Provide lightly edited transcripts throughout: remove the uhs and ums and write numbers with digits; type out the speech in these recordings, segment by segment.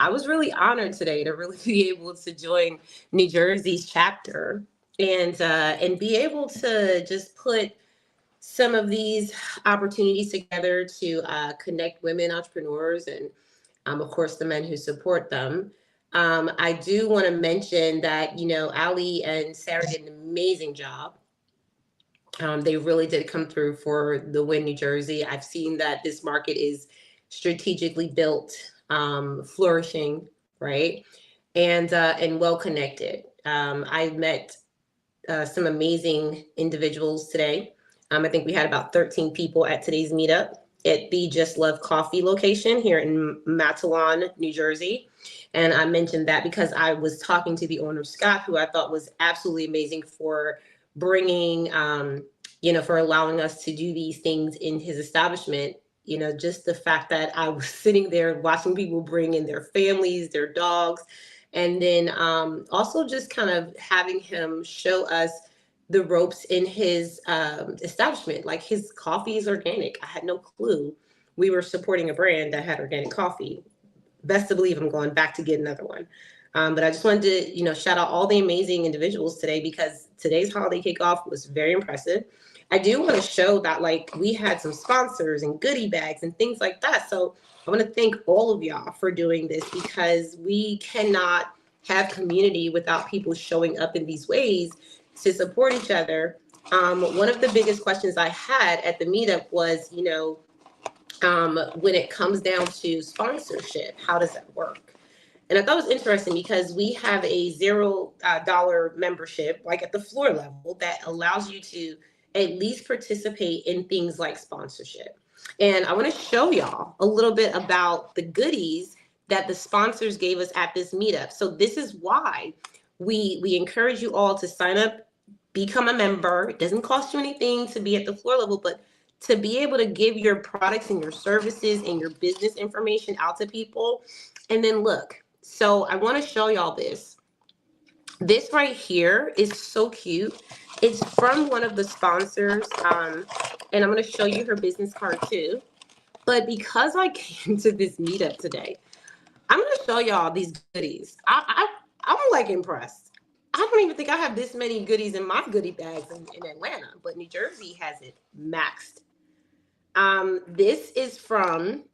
I was really honored today to really be able to join New Jersey's chapter and be able to just put some of these opportunities together to connect women entrepreneurs and, of course, the men who support them. I do want to mention that, Ali and Sarah did an amazing job. They really did come through for the Win New Jersey. I've seen that this market is strategically built, flourishing, right, and well connected. I met some amazing individuals today. I think we had about 13 people at today's meetup at the Just Love Coffee location here in Matawan, New Jersey. And I mentioned that because I was talking to the owner, Scott, who I thought was absolutely amazing for bringing, for allowing us to do these things in his establishment. Just the fact that I was sitting there watching people bring in their families, their dogs, and then also just kind of having him show us the ropes in his establishment. Like, his coffee is organic. I had no clue we were supporting a brand that had organic coffee. Best to believe I'm going back to get another one. But I just wanted to, shout out all the amazing individuals today, because today's holiday kickoff was very impressive. I do want to show that, like, we had some sponsors and goodie bags and things like that. So I want to thank all of y'all for doing this, because we cannot have community without people showing up in these ways to support each other. One of the biggest questions I had at the meetup was, when it comes down to sponsorship, how does that work? And I thought it was interesting because we have a $0 membership, like at the floor level, that allows you to at least participate in things like sponsorship. And I want to show y'all a little bit about the goodies that the sponsors gave us at this meetup. So this is why we encourage you all to sign up, become a member. It doesn't cost you anything to be at the floor level, but to be able to give your products and your services and your business information out to people. And then look, so I want to show y'all this. This right here is so cute. It's from one of the sponsors, and I'm going to show you her business card too. But because I came to this meetup today, I'm going to show y'all these goodies. I'm like impressed. I don't even think I have this many goodies in my goodie bags in Atlanta, but New Jersey has it maxed. This is from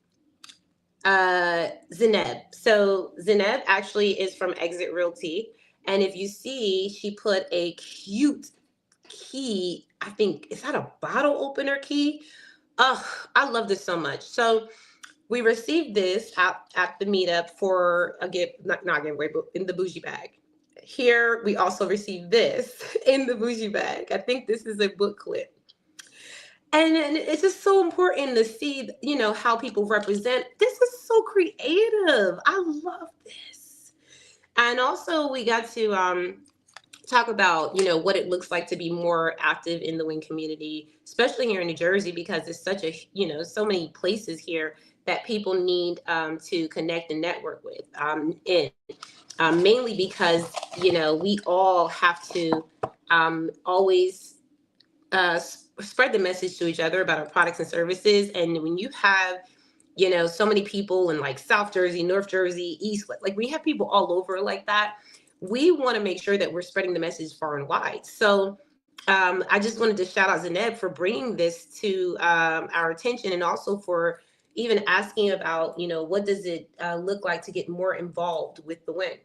Zeneb. So Zeneb actually is from Exit Realty. And if you see, she put a cute key. I think, is that a bottle opener key? Oh, I love this so much. So we received this at the meetup for a gift, not giveaway, but in the bougie bag. Here, we also received this in the bougie bag. I think this is a book clip. And it's just so important to see, how people represent. This is so creative. I love this. And also we got to talk about, what it looks like to be more active in the WIN community, especially here in New Jersey, because it's such a, so many places here that people need to connect and network with. Mainly because, we all have to always spread the message to each other about our products and services. And when you have, so many people in like South Jersey, North Jersey, East, like we have people all over like that. We want to make sure that we're spreading the message far and wide. So I just wanted to shout out Zeneb for bringing this to our attention, and also for even asking about, what does it look like to get more involved with the WIN?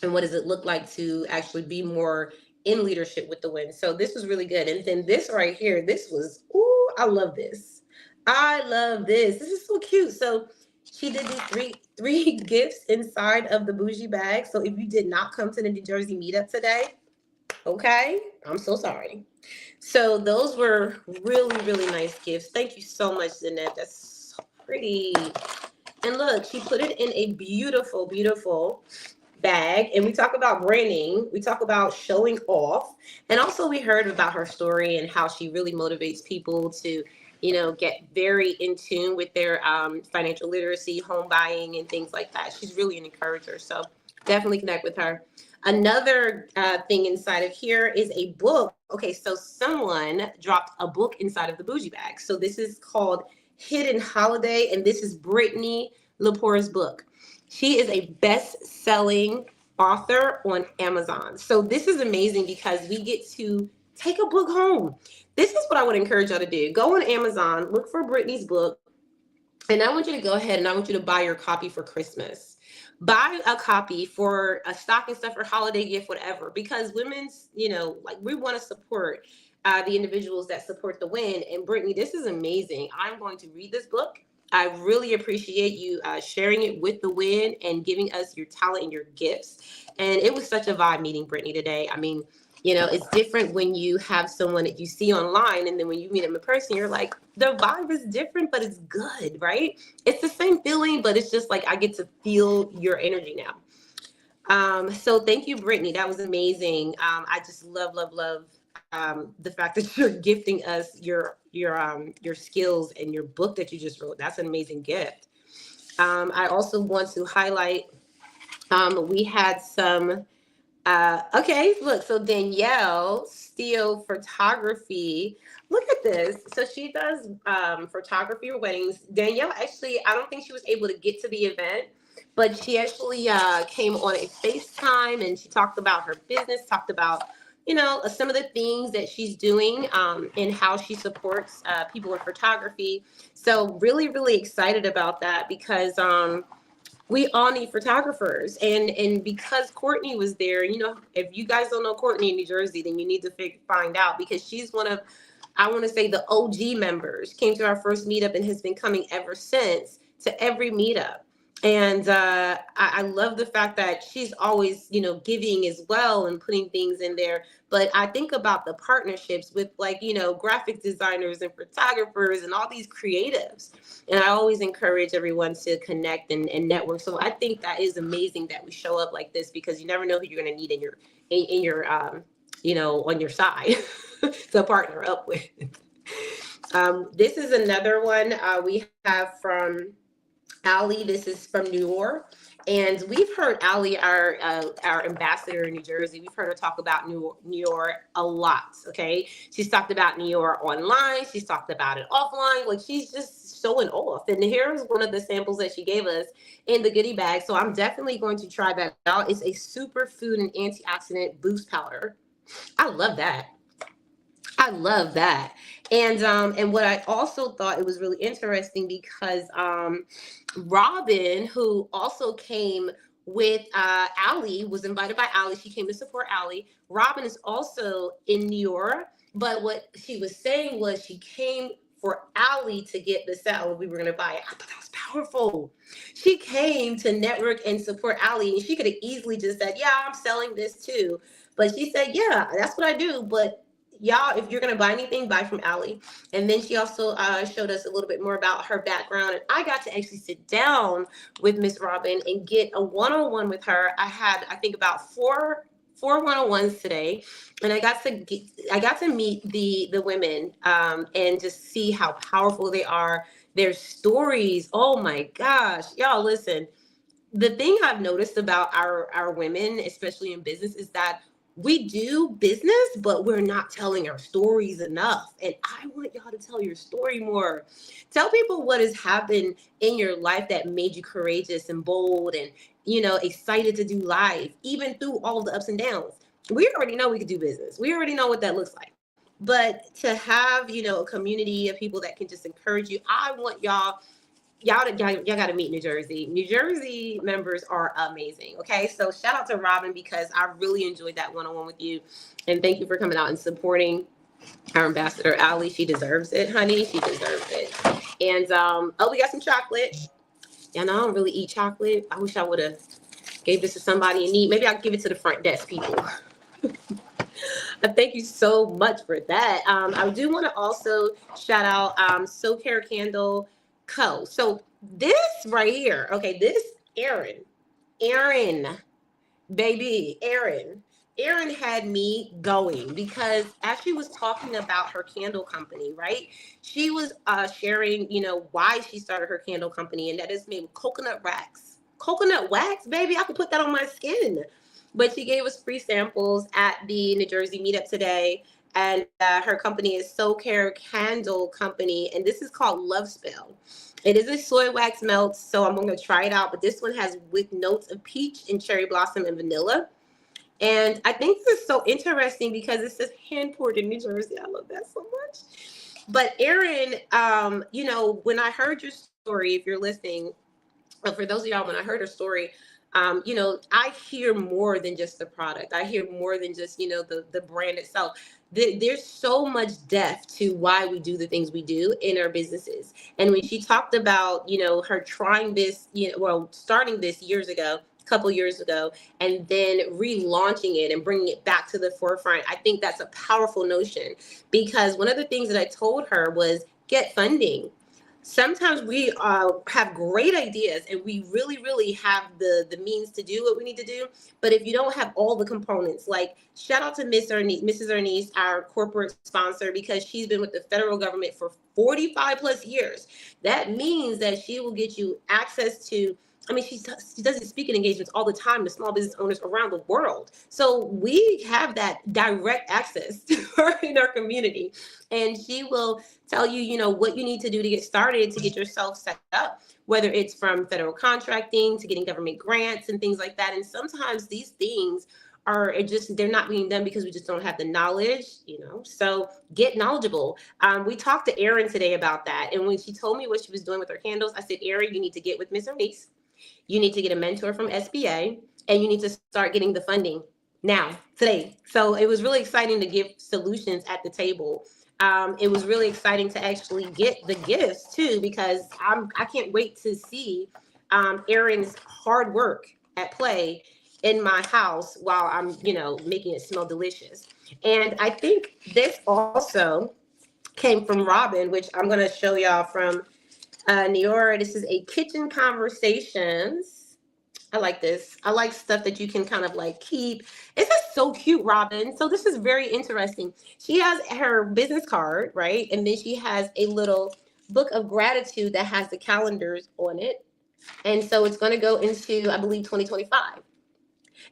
And what does it look like to actually be more in leadership with the WIN? So this was really good. And then this right here, this was, ooh, I love this. I love this. This is so cute. So she did these three gifts inside of the bougie bag. So if you did not come to the New Jersey meetup today, okay, I'm so sorry. So those were really, really nice gifts. Thank you so much, Zeneb. That's so pretty. And look, she put it in a beautiful, beautiful bag. And we talk about branding. We talk about showing off. And also we heard about her story and how she really motivates people to, get very in tune with their financial literacy, home buying, and things like that. She's really an encourager. So definitely connect with her. Another thing inside of here is a book. Okay, so someone dropped a book inside of the bougie bag. So this is called Hidden Holiday, and this is Brittany Lepore's book. She is a best-selling author on Amazon. So this is amazing because we get to take a book home. This is what I would encourage y'all to do. Go on Amazon, look for Brittany's book, and I want you to go ahead and I want you to buy your copy for Christmas. Buy a copy for a stocking stuffer, holiday gift, whatever, because women's, like we want to support the individuals that support the win. And Brittany, this is amazing. I'm going to read this book. I really appreciate you sharing it with the win and giving us your talent and your gifts. And it was such a vibe meeting Brittany today. I mean, it's different when you have someone that you see online and then when you meet them in person, you're like, the vibe is different, but it's good, right? It's the same feeling, but it's just like I get to feel your energy now. So thank you, Brittany. That was amazing. I just love the fact that you're gifting us your skills and your book that you just wrote. That's an amazing gift. I also want to highlight we had some okay, look, so Danielle Steele Photography. Look at this. So she does photography or weddings. Danielle, actually, I don't think she was able to get to the event, but she actually came on a FaceTime and she talked about her business, talked about, some of the things that she's doing and how she supports people in photography. So really, really excited about that because we all need photographers. And because Courtney was there, if you guys don't know Courtney in New Jersey, then you need to find out because she's one of, I want to say, the OG members. Came to our first meetup and has been coming ever since to every meetup. And I love the fact that she's always, giving as well and putting things in there. But I think about the partnerships with graphic designers and photographers and all these creatives. And I always encourage everyone to connect and network. So I think that is amazing that we show up like this because you never know who you're going to need in your on your side to partner up with. This is another one we have from Allie. This is from New York. And we've heard Allie, our ambassador in New Jersey, we've heard her talk about New York a lot, okay? She's talked about New York online. She's talked about it offline. Like, she's just showing off. And here's one of the samples that she gave us in the goodie bag. So I'm definitely going to try that out. It's a superfood and antioxidant boost powder. I love that. I love that. And what I also thought it was really interesting because Robin, who also came with Allie, was invited by Allie. She came to support Allie. Robin is also in New York, but what she was saying was she came for Allie to get the salad. We were going to buy it. I thought that was powerful. She came to network and support Allie, and she could have easily just said, yeah, I'm selling this too. But she said, yeah, that's what I do. But y'all, if you're going to buy anything, buy from Allie. And then she also showed us a little bit more about her background. And I got to actually sit down with Miss Robin and get a one-on-one with her. I had, I think, about four one-on-ones today. And I got to meet the women and just see how powerful they are. Their stories. Oh my gosh. Y'all, listen. The thing I've noticed about our women, especially in business, is that we do business, but we're not telling our stories enough. And I want y'all to tell your story more. Tell people what has happened in your life that made you courageous and bold and, excited to do life, even through all the ups and downs. We already know we could do business. We already know what that looks like. But to have, a community of people that can just encourage you, I want y'all got to meet New Jersey. New Jersey members are amazing. Okay. So shout out to Robin because I really enjoyed that one-on-one with you. And thank you for coming out and supporting our ambassador, Allie. She deserves it, honey. She deserves it. And, we got some chocolate. Y'all know I don't really eat chocolate. I wish I would have gave this to somebody in need. Maybe I'll give it to the front desk people. Thank you so much for that. I do want to also shout out So Care Candle Co. So this right here, okay, this Erin, baby, Erin had me going because as she was talking about her candle company, right? She was sharing, why she started her candle company, and that is made with coconut wax. Coconut wax, baby, I could put that on my skin. But she gave us free samples at the New Jersey meetup today. And her company is So Care Candle Company. And this is called Love Spell. It is a soy wax melt, so I'm going to try it out. But this one has with notes of peach and cherry blossom and vanilla. And I think this is so interesting because it says hand poured in New Jersey. I love that so much. But Erin, when I heard your story, if you're listening, for those of y'all, when I heard her story, I hear more than just the product. I hear more than just, the brand itself. There's so much depth to why we do the things we do in our businesses. And when she talked about, her trying this, starting this couple years ago, and then relaunching it and bringing it back to the forefront, I think that's a powerful notion, because one of the things that I told her was get funding. Sometimes we have great ideas and we really, really have the means to do what we need to do. But if you don't have all the components, like shout out to Mrs. Ernest, our corporate sponsor, because she's been with the federal government for 45 plus years. That means that she will get you access to, she does these speaking engagements all the time to small business owners around the world. So we have that direct access to her in our community. And she will tell you, what you need to do to get started, to get yourself set up, whether it's from federal contracting to getting government grants and things like that. And sometimes these things they're not being done because we just don't have the knowledge, so get knowledgeable. We talked to Erin today about that. And when she told me what she was doing with her candles, I said, Erin, you need to get with Ms. Ernest. You need to get a mentor from SBA, and you need to start getting the funding now, today. So it was really exciting to give solutions at the table. It was really exciting to actually get the gifts too, because I can't wait to see Erin's hard work at play in my house while I'm, making it smell delicious. And I think this also came from Robin, which I'm going to show y'all from Neora. This is a kitchen conversations. I like this. I like stuff that you can kind of like keep. This is so cute, Robin. So this is very interesting. She has her business card, right? And then she has a little book of gratitude that has the calendars on it. And so it's going to go into, I believe, 2025.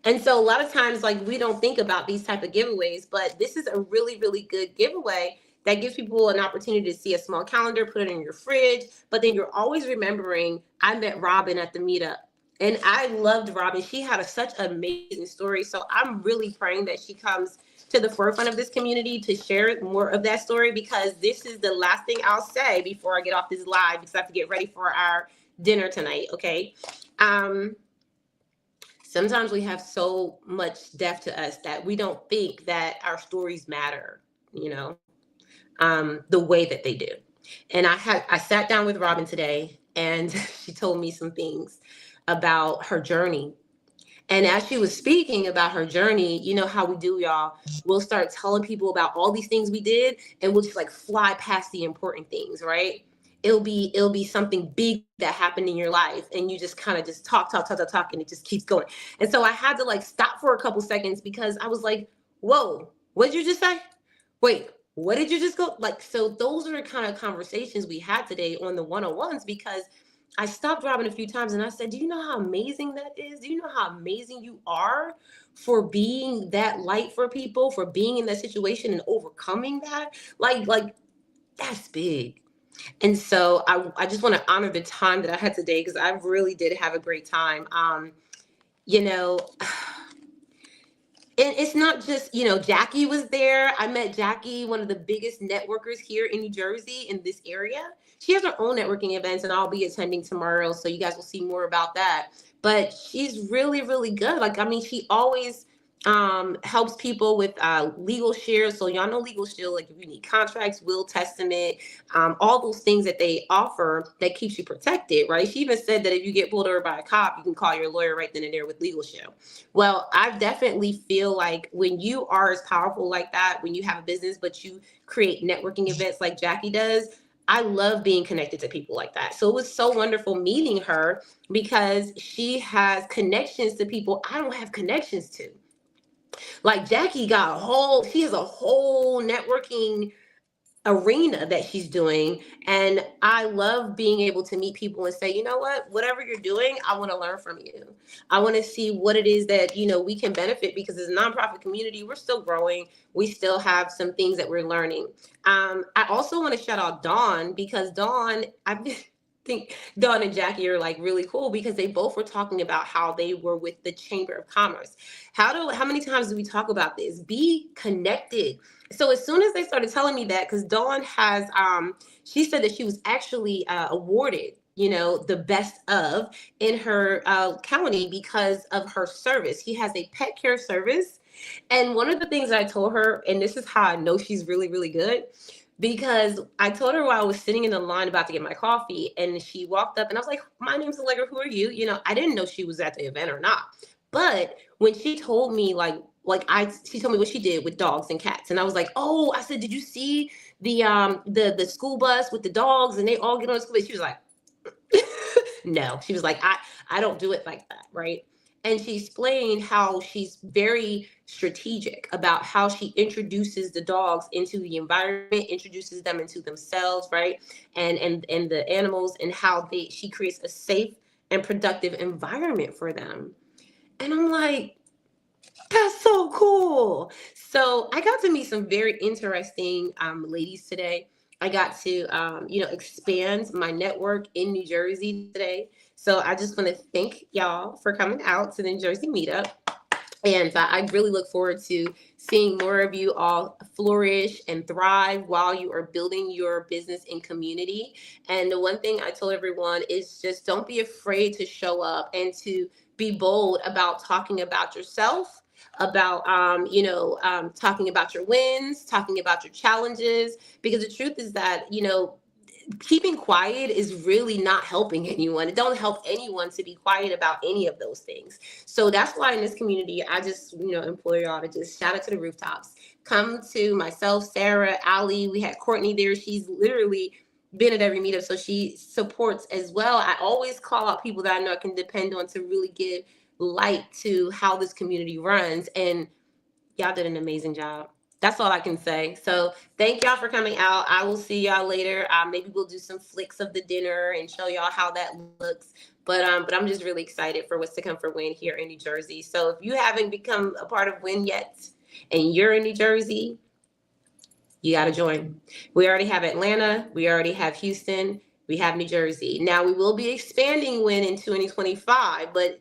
And so a lot of times, like, we don't think about these type of giveaways, but this is a really, really good giveaway that gives people an opportunity to see a small calendar, put it in your fridge, but then you're always remembering, I met Robin at the meetup. And I loved Robin. She had such an amazing story. So I'm really praying that she comes to the forefront of this community to share more of that story, because this is the last thing I'll say before I get off this live, because I have to get ready for our dinner tonight, okay? Sometimes we have so much depth to us that we don't think that our stories matter, the way that they do. And I sat down with Robin today, and she told me some things about her journey. And as she was speaking about her journey, you know how we do, y'all. We'll start telling people about all these things we did, and we'll just like fly past the important things, right? It'll be something big that happened in your life, and you just kind of just talk, and it just keeps going. And so I had to like stop for a couple seconds, because I was like, whoa, what did you just say? Wait, what did you just go? Like, so those are the kind of conversations we had today on the one-on-ones, because I stopped Robin a few times and I said, do you know how amazing that is? Do you know how amazing you are for being that light for people, for being in that situation and overcoming that? Like that's big. And so I just want to honor the time that I had today, because I really did have a great time. And it's not just, Jackie was there. I met Jackie, one of the biggest networkers here in New Jersey in this area. She has her own networking events, and I'll be attending tomorrow, so you guys will see more about that. But she's really, really good. She always helps people with legal shares. So y'all know legal shield, like if you need contracts, will, testament, all those things that they offer that keeps you protected, right? She even said that if you get pulled over by a cop, you can call your lawyer right then and there with legal shield. Well, I definitely feel like when you are as powerful like that, when you have a business, but you create networking events like Jackie does, I love being connected to people like that. So it was so wonderful meeting her, because she has connections to people I don't have connections to. Like Jackie she has a whole networking arena that she's doing. And I love being able to meet people and say, you know what, whatever you're doing, I want to learn from you. I want to see what it is that, we can benefit, because as a nonprofit community, we're still growing. We still have some things that we're learning. I also want to shout out Dawn, because Dawn, think Dawn and Jackie are like really cool because they both were talking about how they were with the Chamber of Commerce. How many times do we talk about this? Be connected. So as soon as they started telling me that, because Dawn has she said that she was actually awarded, you know, the best of in her county because of her service. He has a pet care service. And one of the things I told her, and this is how I know she's really, really good, because I told her while I was sitting in the line about to get my coffee, and she walked up and I was like, "My name's Allegra, who are you?" You know, I didn't know she was at the event or not. But when she told me she told me what she did with dogs and cats. And I was like, "Oh," I said, "Did you see the school bus with the dogs and they all get on the school bus?" She was like, no. She was like, I don't do it like that, right? And she explained how she's very strategic about how she introduces the dogs into the environment, introduces them into themselves, right? And the animals, and how she creates a safe and productive environment for them. And I'm like, that's so cool. So I got to meet some very interesting ladies today. I got to, expand my network in New Jersey today. So I just want to thank y'all for coming out to the New Jersey meetup. And I really look forward to seeing more of you all flourish and thrive while you are building your business and community. And the one thing I told everyone is just don't be afraid to show up and to be bold about talking about yourself, about talking about your wins, talking about your challenges, because the truth is that, keeping quiet is really not helping anyone. It don't help anyone to be quiet about any of those things. So that's why in this community, I just, implore y'all to just shout it to the rooftops. Come to myself, Sarah, Ali. We had Courtney there. She's literally been at every meetup, so she supports as well. I always call out people that I know I can depend on to really give light to how this community runs. And y'all did an amazing job. That's all I can say. So thank y'all for coming out. I will see y'all later. Maybe we'll do some flicks of the dinner and show y'all how that looks. But I'm just really excited for what's to come for WIN here in New Jersey. So if you haven't become a part of WIN yet and you're in New Jersey, you got to join. We already have Atlanta. We already have Houston. We have New Jersey. Now we will be expanding WIN in 2025, but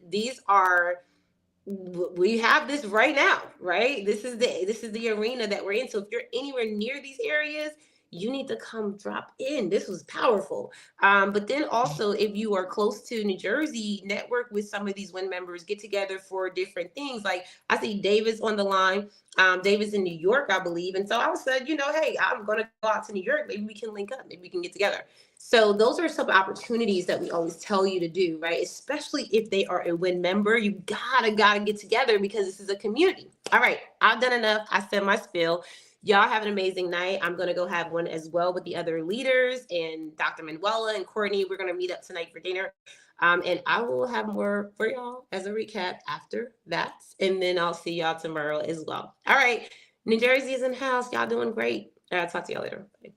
we have this right now, right? This is the arena that we're in. So if you're anywhere near these areas, you need to come drop in. This was powerful. But then also, if you are close to New Jersey, network with some of these WIN members, get together for different things. Like I see David's on the line. David's in New York, I believe. And so I said, hey, I'm going to go out to New York. Maybe we can link up. Maybe we can get together. So those are some opportunities that we always tell you to do, right? Especially if they are a WIN member, you gotta get together because this is a community. All right, I've done enough. I said my spiel. Y'all have an amazing night. I'm going to go have one as well with the other leaders and Dr. Manuela and Courtney. We're going to meet up tonight for dinner. And I will have more for y'all as a recap after that. And then I'll see y'all tomorrow as well. All right. New Jersey is in the house. Y'all doing great. I'll talk to y'all later. Bye.